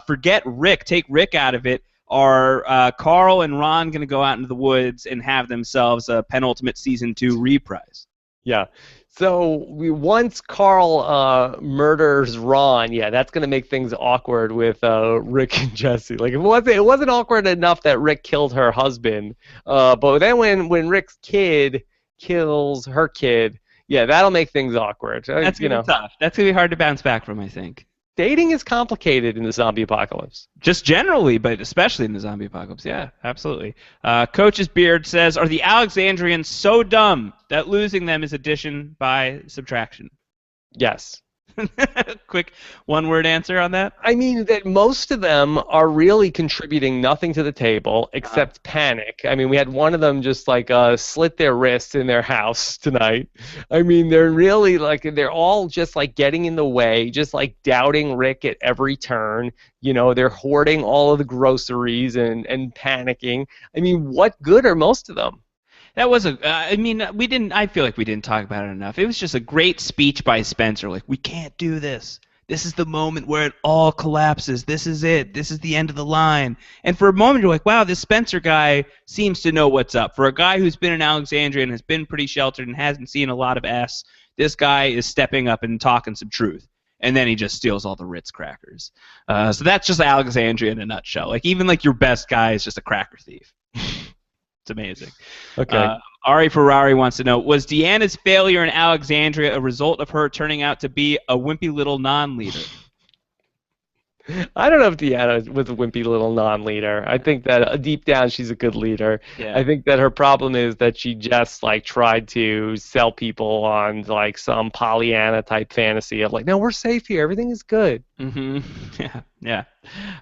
Forget Rick. Take Rick out of it. Are Carl and Ron going to go out into the woods and have themselves a penultimate season 2 reprise? Yeah. So once Carl murders Ron, yeah, that's going to make things awkward with Rick and Jesse. Like, it wasn't awkward enough that Rick killed her husband, but then when Rick's kid kills her kid, yeah, that'll make things awkward. That's going to be tough. That's going to be hard to bounce back from, I think. Dating is complicated in the zombie apocalypse. Just generally, but especially in the zombie apocalypse. Yeah, absolutely. Coach's Beard says, are the Alexandrians so dumb that losing them is addition by subtraction? Yes. Quick one-word answer on that? I mean, that most of them are really contributing nothing to the table except panic. I mean, we had one of them just like slit their wrists in their house tonight. I mean, they're really like, they're all just like getting in the way, just like doubting Rick at every turn. You know, they're hoarding all of the groceries and panicking. I mean, what good are most of them? That was I feel like we didn't talk about it enough. It was just a great speech by Spencer. Like, we can't do this. This is the moment where it all collapses. This is it. This is the end of the line. And for a moment, you're like, wow, this Spencer guy seems to know what's up. For a guy who's been in Alexandria and has been pretty sheltered and hasn't seen a lot of S, this guy is stepping up and talking some truth. And then he just steals all the Ritz crackers. So that's just Alexandria in a nutshell. Like, even like your best guy is just a cracker thief. It's amazing. Okay. Ari Ferrari wants to know, was Deanna's failure in Alexandria a result of her turning out to be a wimpy little non-leader? I don't know if Deanna was a wimpy little non-leader. I think that deep down she's a good leader. Yeah. I think that her problem is that she just like tried to sell people on like some Pollyanna type fantasy of like, no, we're safe here, everything is good. Yeah,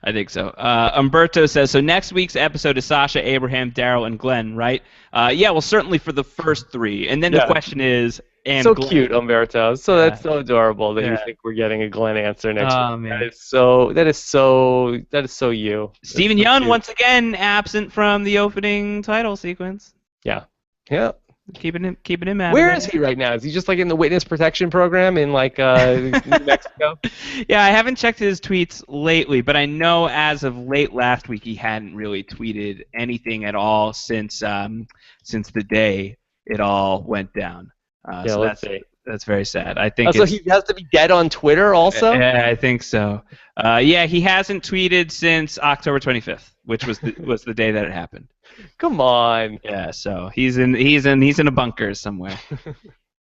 I think so. Umberto says, so next week's episode is Sasha, Abraham, Daryl, and Glenn, right? Yeah, well, certainly for the first three. And then the question is, and so Glenn. Cute, Umberto. So that's so adorable that you think we're getting a Glenn answer next week. Man. That is so you. Stephen Young once again absent from the opening title sequence. Yeah. Keeping him out. Where is he right now? Is he just like in the witness protection program in like New Mexico? Yeah, I haven't checked his tweets lately, but I know as of late last week he hadn't really tweeted anything at all since the day it all went down. So that's very sad. I think. So he has to be dead on Twitter also. Yeah, I think so. Yeah, he hasn't tweeted since October 25th, which was the day that it happened. Come on. Yeah, so he's in a bunker somewhere.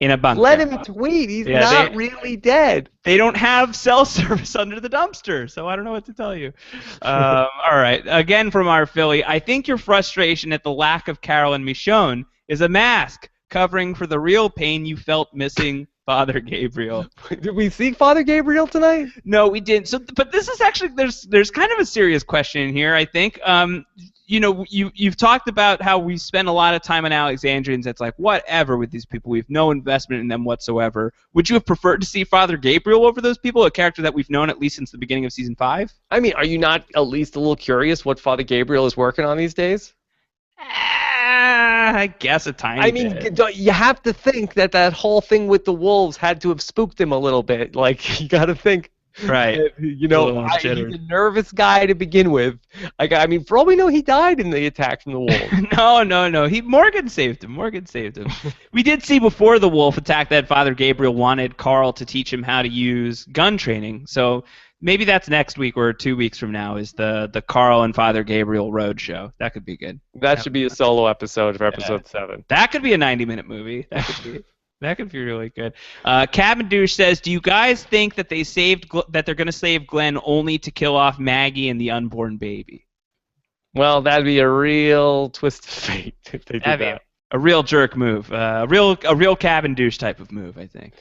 In a bunker. Let him tweet. He's not really dead. They don't have cell service under the dumpster, so I don't know what to tell you. All right. Again from our Philly, I think your frustration at the lack of Carol and Michonne is a mask covering for the real pain you felt missing Father Gabriel. Did we see Father Gabriel tonight? No, we didn't. So, but this is actually there's kind of a serious question in here, I think. You've talked about how we spend a lot of time on Alexandrians. That's like whatever with these people. We have no investment in them whatsoever. Would you have preferred to see Father Gabriel over those people, a character that we've known at least since the beginning of season 5? I mean, are you not at least a little curious what Father Gabriel is working on these days? I guess a tiny bit. You have to think that whole thing with the wolves had to have spooked him a little bit. Like, you got to think. Right. He's a nervous guy to begin with. I mean, for all we know, he died in the attack from the wolf. No. Morgan saved him. We did see before the wolf attack that Father Gabriel wanted Carl to teach him how to use gun training. So maybe that's next week or 2 weeks from now is the Carl and Father Gabriel road show. That could be good. That should be a solo episode for episode 7. That could be a 90-minute movie. That could be really good. Cavendish says, do you guys think that that they're going to save Glenn only to kill off Maggie and the unborn baby? Well, that'd be a real twist of fate if they did that. A real jerk move. A real Cavendish type of move, I think.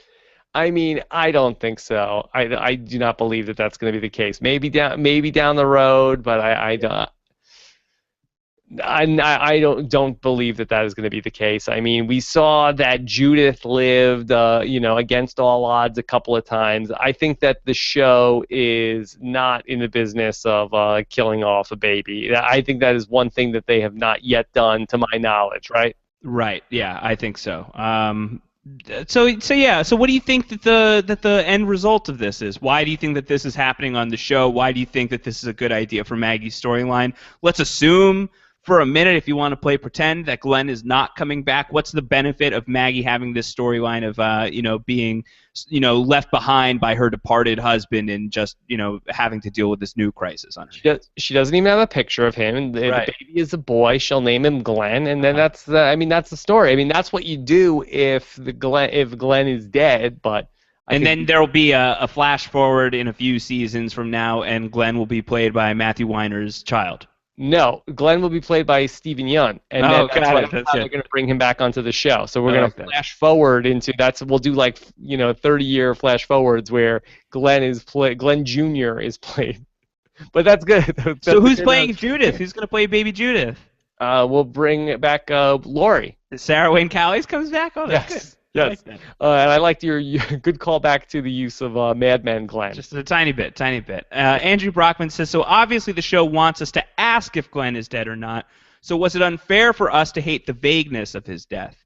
I mean, I don't think so. I do not believe that that's going to be the case. Maybe down the road, but I don't believe that is going to be the case. I mean, we saw that Judith lived, against all odds a couple of times. I think that the show is not in the business of killing off a baby. I think that is one thing that they have not yet done, to my knowledge. Right? Right. Yeah, I think so. So what do you think that the end result of this is? Why do you think that this is happening on the show? Why do you think that this is a good idea for Maggie's storyline? Let's assume for a minute, if you want to play pretend, that Glenn is not coming back. What's the benefit of Maggie having this storyline of being left behind by her departed husband and just having to deal with this new crisis on her? She doesn't even have a picture of him. And the baby is a boy. She'll name him Glenn, and then that's the story. I mean, that's what you do if Glenn is dead. But then there will be a flash forward in a few seasons from now, and Glenn will be played by Matthew Weiner's child. No, Glenn will be played by Stephen Yeun, and that's how they're going to bring him back onto the show. So we're going to flash forward into we'll do 30-year flash forwards where Glenn Jr. is played. But that's good. So who's playing Judith? Who's going to play baby Judith? We'll bring back Lori. Sarah Wayne Callies comes back. Oh, that's good. Yes, and I liked your good callback to the use of Mad Men Glenn. Just a tiny bit. Andrew Brockman says, so obviously the show wants us to ask if Glenn is dead or not, so was it unfair for us to hate the vagueness of his death?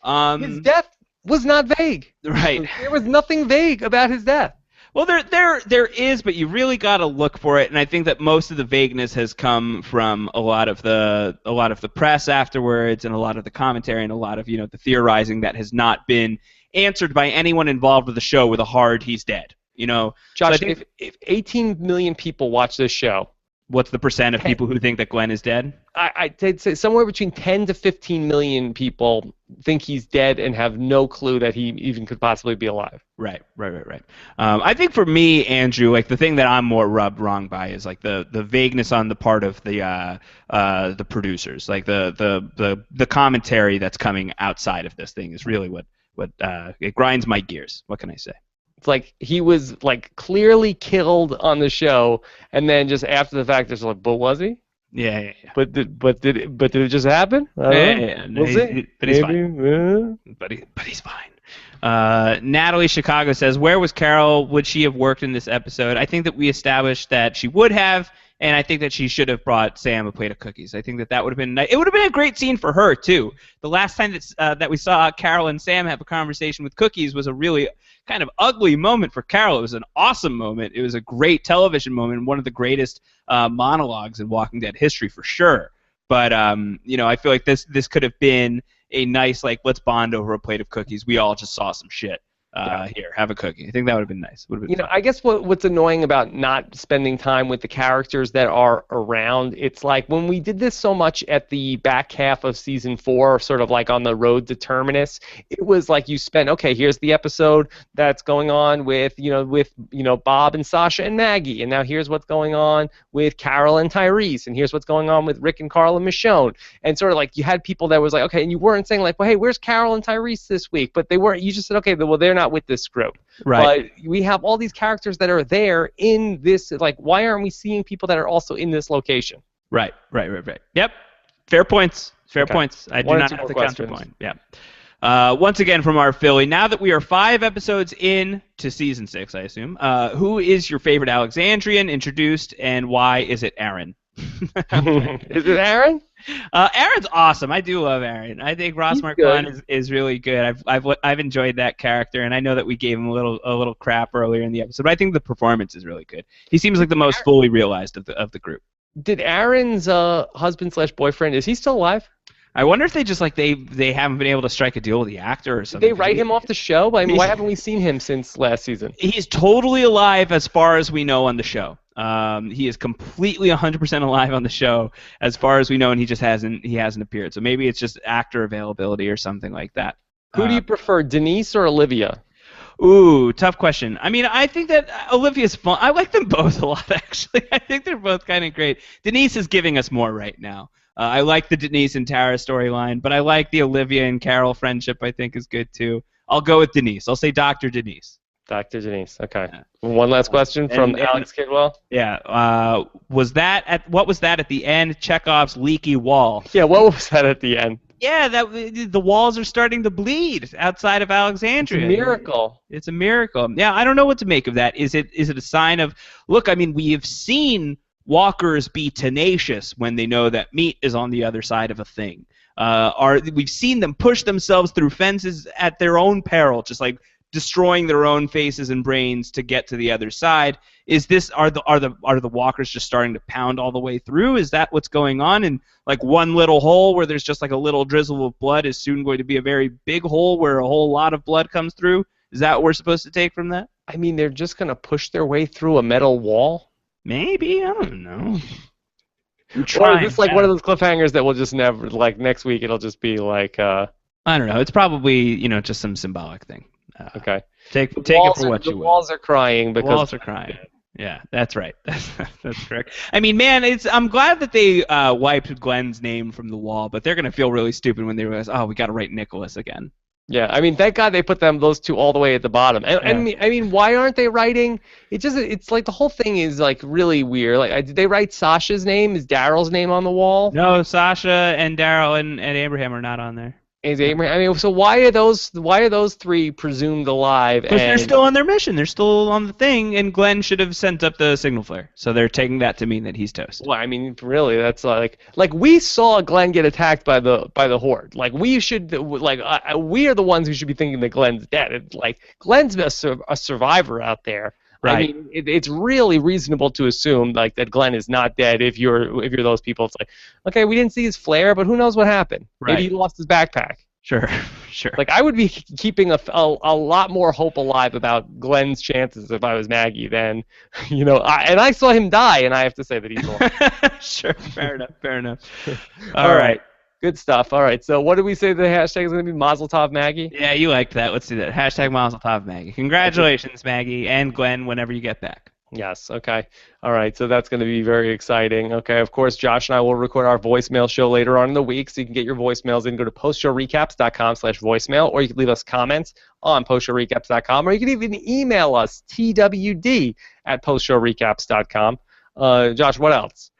His death was not vague. Right. There was nothing vague about his death. Well, there is, but you really got to look for it, and I think that most of the vagueness has come from a lot of the press afterwards, and a lot of the commentary, and a lot of the theorizing that has not been answered by anyone involved with the show with a hard "he's dead." Josh, so if 18 million people watch this show, What's the percent of people who think that Glenn is dead? I'd say somewhere between 10 to 15 million people think he's dead and have no clue that he even could possibly be alive. Right. I think for me, Andrew, like the thing that I'm more rubbed wrong by is like the vagueness on the part of the producers. Like the commentary that's coming outside of this thing is really what it grinds my gears. What can I say? It's like he was like clearly killed on the show, and then just after the fact, there's like, but was he? Yeah. But did it just happen? Yeah. We'll see. But he's fine. But he's fine. Natalie Chicago says, where was Carol? Would she have worked in this episode? I think that we established that she would have, and I think that she should have brought Sam a plate of cookies. I think that would have been nice. It would have been a great scene for her too. The last time that we saw Carol and Sam have a conversation with cookies was a really kind of ugly moment for Carol. It was an awesome moment. It was a great television moment, one of the greatest monologues in Walking Dead history for sure. But I feel like this could have been a nice, like, let's bond over a plate of cookies. We all just saw some shit. Here, have a cookie. I think that would have been nice. I guess what's annoying about not spending time with the characters that are around, it's like when we did this so much at the back half of season 4, sort of like on the road to Terminus, it was like you spent, okay, here's the episode that's going on with Bob and Sasha and Maggie, and now here's what's going on with Carol and Tyrese, and here's what's going on with Rick and Carl and Michonne, and sort of like you had people that was like, okay, and you weren't saying like, well, hey, where's Carol and Tyrese this week? But they weren't. You just said, okay, well, they're not with this group. Right. But we have all these characters that are there in this, like, why aren't we seeing people that are also in this location? Right. Yep. Fair points. I do not have to counterpoint. Yeah. Once again from our Philly, now that we are 5 episodes in to season 6, I assume, who is your favorite Alexandrian introduced, and why is it Aaron? Is it Aaron? Aaron's awesome. I do love Aaron. I think Ross Marquand is really good. I've enjoyed that character, and I know that we gave him a little crap earlier in the episode, but I think the performance is really good. He seems like the most fully realized of the group. Did Aaron's husband/boyfriend, is he still alive? I wonder if they just like they haven't been able to strike a deal with the actor or something. Did they write him off the show? I mean, why haven't we seen him since last season? He's totally alive as far as we know on the show. He is completely 100% alive on the show as far as we know, and he hasn't appeared. So maybe it's just actor availability or something like that. Who do you prefer, Denise or Olivia? Ooh, tough question. I mean, I think that Olivia's fun. I like them both a lot, actually. I think they're both kind of great. Denise is giving us more right now. I like the Denise and Tara storyline, but I like the Olivia and Carol friendship. I think is good too. I'll go with Denise. I'll say Dr. Denise. Dr. Denise. Okay. One last question from Alex Kidwell. Yeah. What was that at the end? Chekhov's leaky wall. Yeah. What was that at the end? Yeah, the walls are starting to bleed outside of Alexandria. It's a miracle. It's a miracle. Yeah, I don't know what to make of that. Is it a sign of, look, I mean, we have seen walkers be tenacious when they know that meat is on the other side of a thing. We've seen them push themselves through fences at their own peril, just like destroying their own faces and brains to get to the other side. Are the walkers just starting to pound all the way through? Is that what's going on? And like one little hole where there's just like a little drizzle of blood is soon going to be a very big hole where a whole lot of blood comes through? Is that what we're supposed to take from that? I mean, they're just going to push their way through a metal wall? Maybe. I don't know. Or is this like one of those cliffhangers that we'll just never, like next week it'll just be like... I don't know. It's probably, just some symbolic thing. Okay. Take it for what you will. The walls are crying because... The walls are crying. Yeah, that's right. That's correct. I mean, man, I'm glad that they wiped Glenn's name from the wall, but they're going to feel really stupid when they realize, oh, we got to write Nicholas again. Yeah, I mean, thank God they put those two all the way at the bottom. And I mean, why aren't they writing? It's like the whole thing is like really weird. Like, did they write Sasha's name? Is Daryl's name on the wall? No, Sasha and Daryl and Abraham are not on there. Is Abraham? I mean, so why are those three presumed alive? Because they're still on their mission. They're still on the thing, and Glenn should have sent up the signal flare. So they're taking that to mean that he's toast. Well, I mean, really, that's like we saw Glenn get attacked by the Horde. Like we should, we are the ones who should be thinking that Glenn's dead. Like Glenn's a survivor out there. Right. I mean, it's really reasonable to assume like that Glenn is not dead if you're those people. It's like, okay, we didn't see his flare, but who knows what happened? Right. Maybe he lost his backpack. Sure, sure. Like, I would be keeping a lot more hope alive about Glenn's chances if I was Maggie than, and I saw him die, and I have to say that he's alive. Sure, fair enough, fair enough. All right. Good stuff. All right. So what did we say the hashtag is going to be? Mazel tov, Maggie? Yeah, you liked that. Let's do that. Hashtag Mazel tov, Maggie. Congratulations, Maggie, and Glenn, whenever you get back. Yes. Okay. All right. So that's going to be very exciting. Okay. Of course, Josh and I will record our voicemail show later on in the week, so you can get your voicemails in. Go to postshowrecaps.com/voicemail, or you can leave us comments on postshowrecaps.com, or you can even email us, twd@postshowrecaps.com. Josh, what else?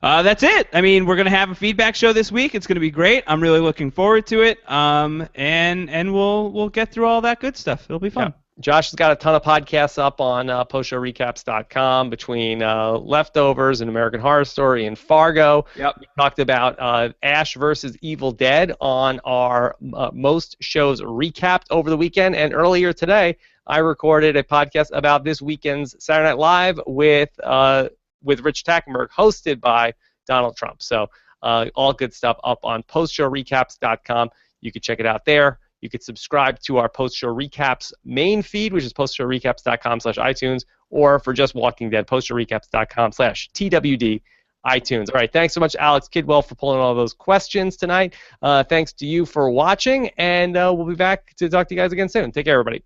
That's it. I mean, we're going to have a feedback show this week. It's going to be great. I'm really looking forward to it. And we'll get through all that good stuff. It'll be fun. Yeah. Josh has got a ton of podcasts up on postshowrecaps.com between Leftovers and American Horror Story and Fargo. Yep. We talked about Ash versus Evil Dead on our most shows recapped over the weekend. And earlier today, I recorded a podcast about this weekend's Saturday Night Live with Rich Tackenberg, hosted by Donald Trump. So all good stuff up on postshowrecaps.com. You can check it out there. You could subscribe to our Post-Show Recaps main feed, which is postshowrecaps.com/iTunes, or for just Walking Dead, postshowrecaps.com/TWD iTunes. All right, thanks so much, Alex Kidwell, for pulling all those questions tonight. Thanks to you for watching, and we'll be back to talk to you guys again soon. Take care, everybody.